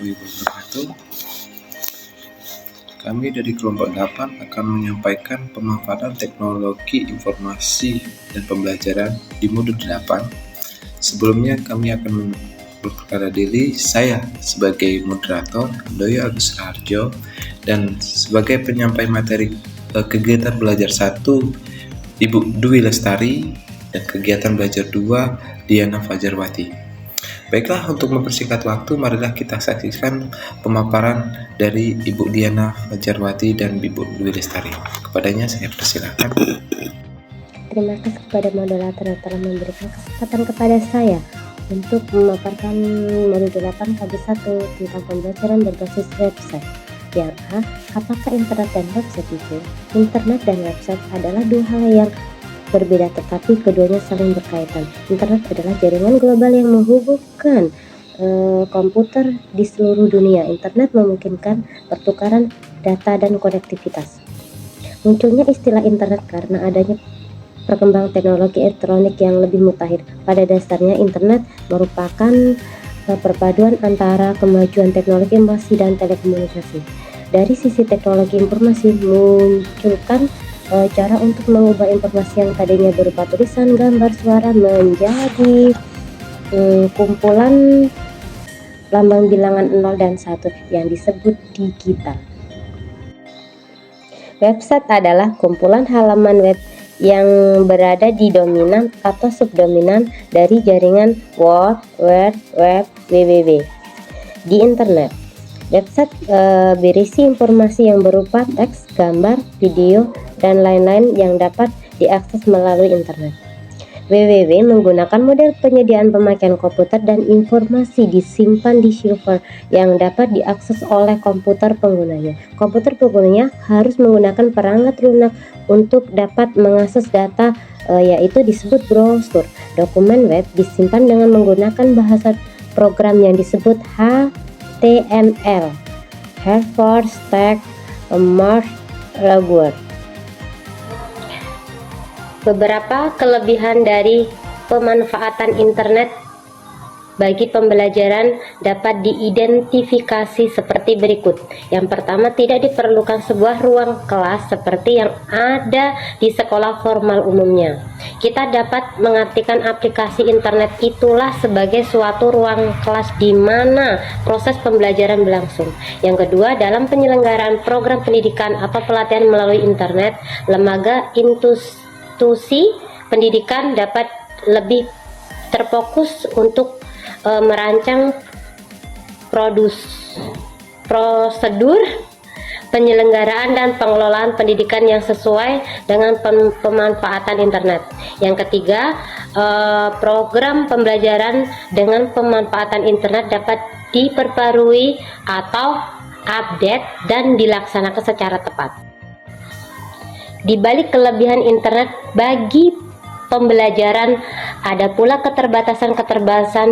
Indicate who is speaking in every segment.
Speaker 1: warahmatullahi wabarakatuh. Kami dari kelompok 8 akan menyampaikan pemanfaatan teknologi informasi dan pembelajaran di modul 8. Sebelumnya kami akan memperkenalkan diri. Saya sebagai moderator Doyo Agus Raharjo dan sebagai penyampai materi kegiatan belajar 1 Ibu Dwi Lestari dan kegiatan belajar 2 Diana Fajarwati. Baiklah, untuk mempersingkat waktu, marilah kita saksikan pemaparan dari Ibu Diana Fajarwati dan Ibu Dwi Lestari. Kepadanya saya persilakan.
Speaker 2: Terima kasih kepada moderator yang telah memberikan kesempatan kepada saya untuk memaparkan modul 8 fase 1 tentang pembelajaran berbasis website. Yang A, apakah internet dan website itu? Internet dan website adalah dua hal yang berbeda, tetapi keduanya saling berkaitan. Internet adalah jaringan global yang menghubungkan komputer di seluruh dunia. Internet memungkinkan pertukaran data dan konektivitas. Munculnya istilah internet karena adanya perkembangan teknologi elektronik yang lebih mutakhir. Pada dasarnya, internet merupakan perpaduan antara kemajuan teknologi informasi dan telekomunikasi. Dari sisi teknologi informasi, munculkan cara untuk mengubah informasi yang tadinya berupa tulisan, gambar, suara menjadi kumpulan lambang bilangan 0 dan 1 yang disebut digital. Website adalah kumpulan halaman web yang berada di dominan atau subdominan dari jaringan World Wide Web (WWW). Di internet, website berisi informasi yang berupa teks, gambar, video, dan lain-lain yang dapat diakses melalui internet. WWW menggunakan model penyediaan pemakaian komputer dan informasi disimpan di server yang dapat diakses oleh komputer penggunanya. Komputer penggunanya harus menggunakan perangkat lunak untuk dapat mengakses data, yaitu disebut browser. Dokumen web disimpan dengan menggunakan bahasa program yang disebut HTML, Hypertext Markup Language. Beberapa kelebihan dari pemanfaatan internet bagi pembelajaran dapat diidentifikasi seperti berikut. Yang pertama, tidak diperlukan sebuah ruang kelas seperti yang ada di sekolah formal umumnya. Kita dapat mengartikan aplikasi internet itulah sebagai suatu ruang kelas di mana proses pembelajaran berlangsung. Yang kedua, dalam penyelenggaraan program pendidikan atau pelatihan melalui internet, lembaga institusi pendidikan dapat lebih terfokus untuk merancang prosedur penyelenggaraan dan pengelolaan pendidikan yang sesuai dengan pemanfaatan internet. Yang ketiga, program pembelajaran dengan pemanfaatan internet dapat diperbarui atau update dan dilaksanakan secara tepat. Di balik kelebihan internet bagi pembelajaran, ada pula keterbatasan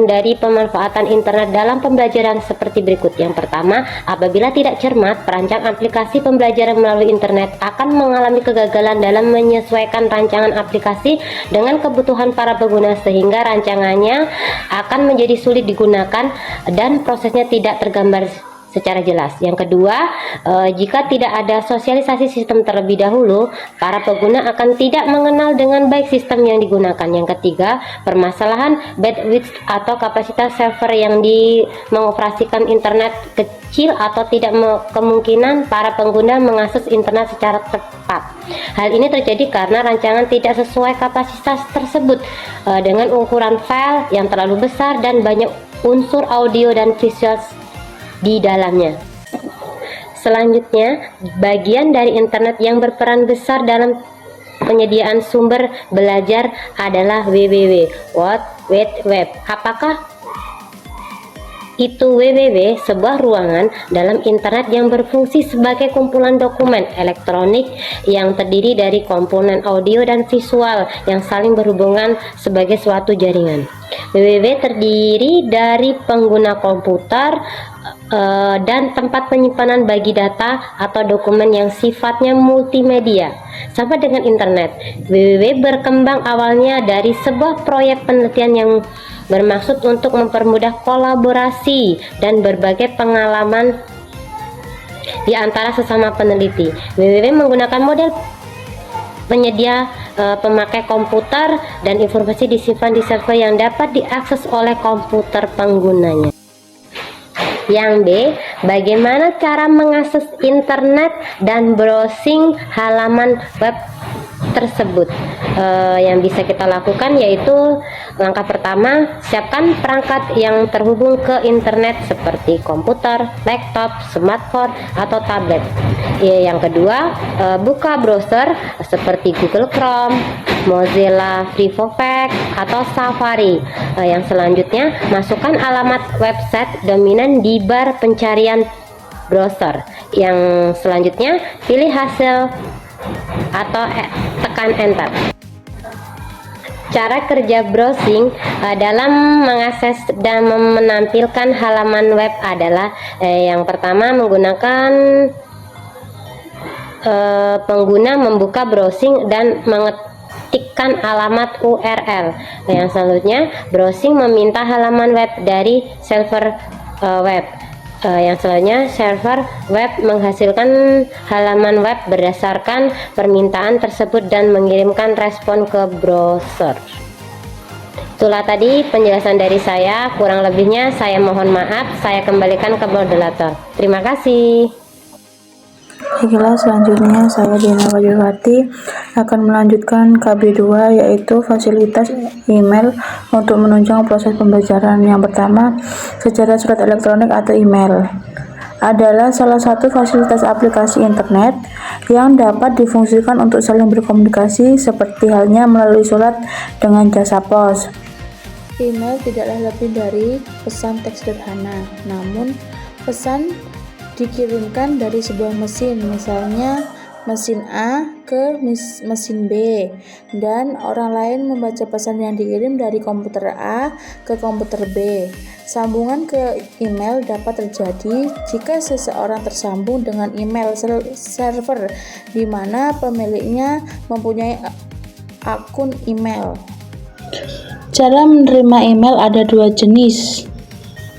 Speaker 2: dari pemanfaatan internet dalam pembelajaran seperti berikut. Yang pertama, apabila tidak cermat, perancang aplikasi pembelajaran melalui internet akan mengalami kegagalan dalam menyesuaikan rancangan aplikasi dengan kebutuhan para pengguna, sehingga rancangannya akan menjadi sulit digunakan dan prosesnya tidak tergambar secara jelas. Yang kedua, jika tidak ada sosialisasi sistem terlebih dahulu, para pengguna akan tidak mengenal dengan baik sistem yang digunakan. Yang ketiga, permasalahan bandwidth atau kapasitas server yang mengoperasikan internet kecil atau tidak kemungkinan para pengguna mengakses internet secara tepat. Hal ini terjadi karena rancangan tidak sesuai kapasitas tersebut, dengan ukuran file yang terlalu besar dan banyak unsur audio dan visual di dalamnya. Selanjutnya, bagian dari internet yang berperan besar dalam penyediaan sumber belajar adalah WWW, World Wide Web. Apakah itu WWW? Sebuah ruangan dalam internet yang berfungsi sebagai kumpulan dokumen elektronik yang terdiri dari komponen audio dan visual yang saling berhubungan sebagai suatu jaringan. WWW terdiri dari pengguna komputer dan tempat penyimpanan bagi data atau dokumen yang sifatnya multimedia. Sama dengan internet, WWW berkembang awalnya dari sebuah proyek penelitian yang bermaksud untuk mempermudah kolaborasi dan berbagai pengalaman di antara sesama peneliti. www menggunakan model penyedia pemakai komputer dan informasi disimpan di server yang dapat diakses oleh komputer penggunanya. Yang B, bagaimana cara mengakses internet dan browsing halaman web tersebut. Yang bisa kita lakukan yaitu langkah pertama, siapkan perangkat yang terhubung ke internet seperti komputer, laptop, smartphone, atau tablet. Yang kedua, buka browser seperti Google Chrome, Mozilla Firefox, atau Safari. Yang selanjutnya, masukkan alamat website dominan di bar pencarian browser. Yang selanjutnya, pilih hasil atau tekan enter. Cara kerja browsing dalam mengakses dan menampilkan halaman web adalah yang pertama, menggunakan pengguna membuka browsing dan mengetikkan alamat URL. Yang selanjutnya, browsing meminta halaman web dari server web. Yang selanjutnya, server web menghasilkan halaman web berdasarkan permintaan tersebut dan mengirimkan respon ke browser. Itulah tadi penjelasan dari saya, kurang lebihnya saya mohon maaf, saya kembalikan ke moderator. Terima kasih.
Speaker 3: Baiklah, selanjutnya saya Dina Wajurwati akan melanjutkan KB2, yaitu fasilitas email untuk menunjang proses pembelajaran. Yang pertama, secara surat elektronik atau email adalah salah satu fasilitas aplikasi internet yang dapat difungsikan untuk saling berkomunikasi seperti halnya melalui surat dengan jasa pos. Email tidaklah lebih dari pesan teks sederhana, namun pesan dikirimkan dari sebuah mesin, misalnya mesin A ke mesin B, dan orang lain membaca pesan yang dikirim dari komputer A ke komputer B. Sambungan ke email dapat terjadi jika seseorang tersambung dengan email server di mana pemiliknya mempunyai akun email. Cara menerima email ada dua jenis.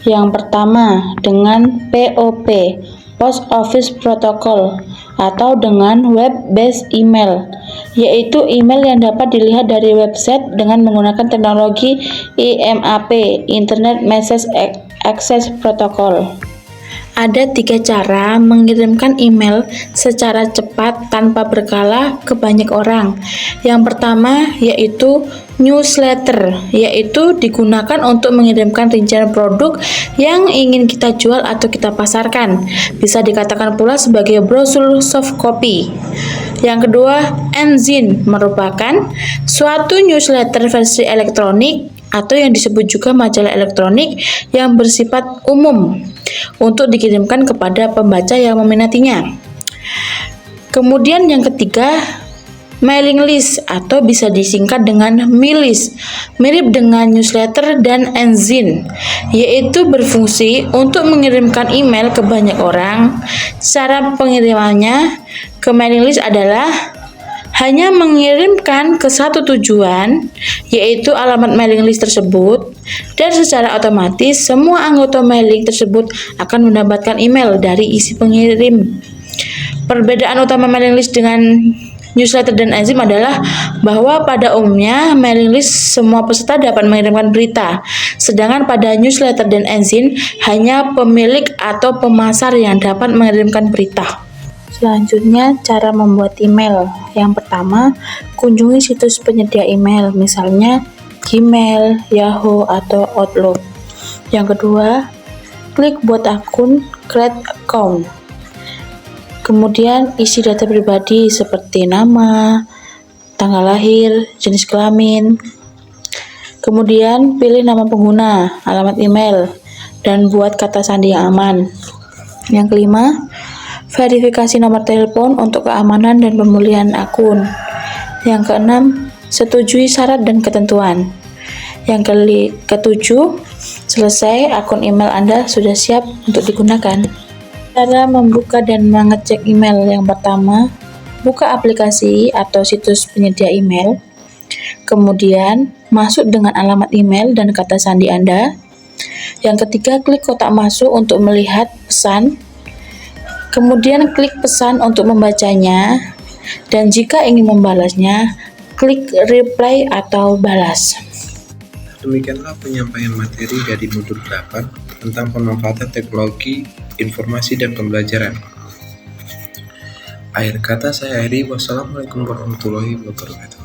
Speaker 3: Yang pertama, dengan POP, Post Office Protocol, atau dengan Web-based Email, yaitu email yang dapat dilihat dari website dengan menggunakan teknologi IMAP, Internet Message Access Protocol. Ada 3 cara mengirimkan email secara cepat tanpa berkala ke banyak orang. Yang pertama yaitu newsletter, yaitu digunakan untuk mengirimkan rincian produk yang ingin kita jual atau kita pasarkan. Bisa dikatakan pula sebagai brosur soft copy. Yang kedua, e-zine merupakan suatu newsletter versi elektronik atau yang disebut juga majalah elektronik yang bersifat umum untuk dikirimkan kepada pembaca yang meminatinya. Kemudian yang ketiga, mailing list atau bisa disingkat dengan MaiList, mirip dengan newsletter dan e-zine, yaitu berfungsi untuk mengirimkan email ke banyak orang. Cara pengirimannya ke mailing list adalah hanya mengirimkan ke satu tujuan, yaitu alamat mailing list tersebut, dan secara otomatis semua anggota mailing tersebut akan mendapatkan email dari isi pengirim. Perbedaan utama mailing list dengan newsletter dan e-zine adalah bahwa pada umumnya mailing list semua peserta dapat mengirimkan berita, sedangkan pada newsletter dan e-zine hanya pemilik atau pemasar yang dapat mengirimkan berita. Selanjutnya, cara membuat email. Yang pertama, kunjungi situs penyedia email, misalnya Gmail, Yahoo, atau Outlook. Yang kedua, klik buat akun, create account. Kemudian, isi data pribadi seperti nama, tanggal lahir, jenis kelamin. Kemudian, pilih nama pengguna, alamat email, dan buat kata sandi yang aman. Yang kelima, verifikasi nomor telepon untuk keamanan dan pemulihan akun. Yang keenam, setujui syarat dan ketentuan. Yang ketujuh, selesai, akun email Anda sudah siap untuk digunakan. Cara membuka dan mengecek email. Yang pertama, buka aplikasi atau situs penyedia email. Kemudian, masuk dengan alamat email dan kata sandi Anda. Yang ketiga, klik kotak masuk untuk melihat pesan. Kemudian klik pesan untuk membacanya. Dan jika ingin membalasnya, klik reply atau balas.
Speaker 1: Demikianlah penyampaian materi dari modul 8 tentang pemanfaatan teknologi informasi dan pembelajaran. Akhir kata saya Heri, wassalamualaikum warahmatullahi wabarakatuh.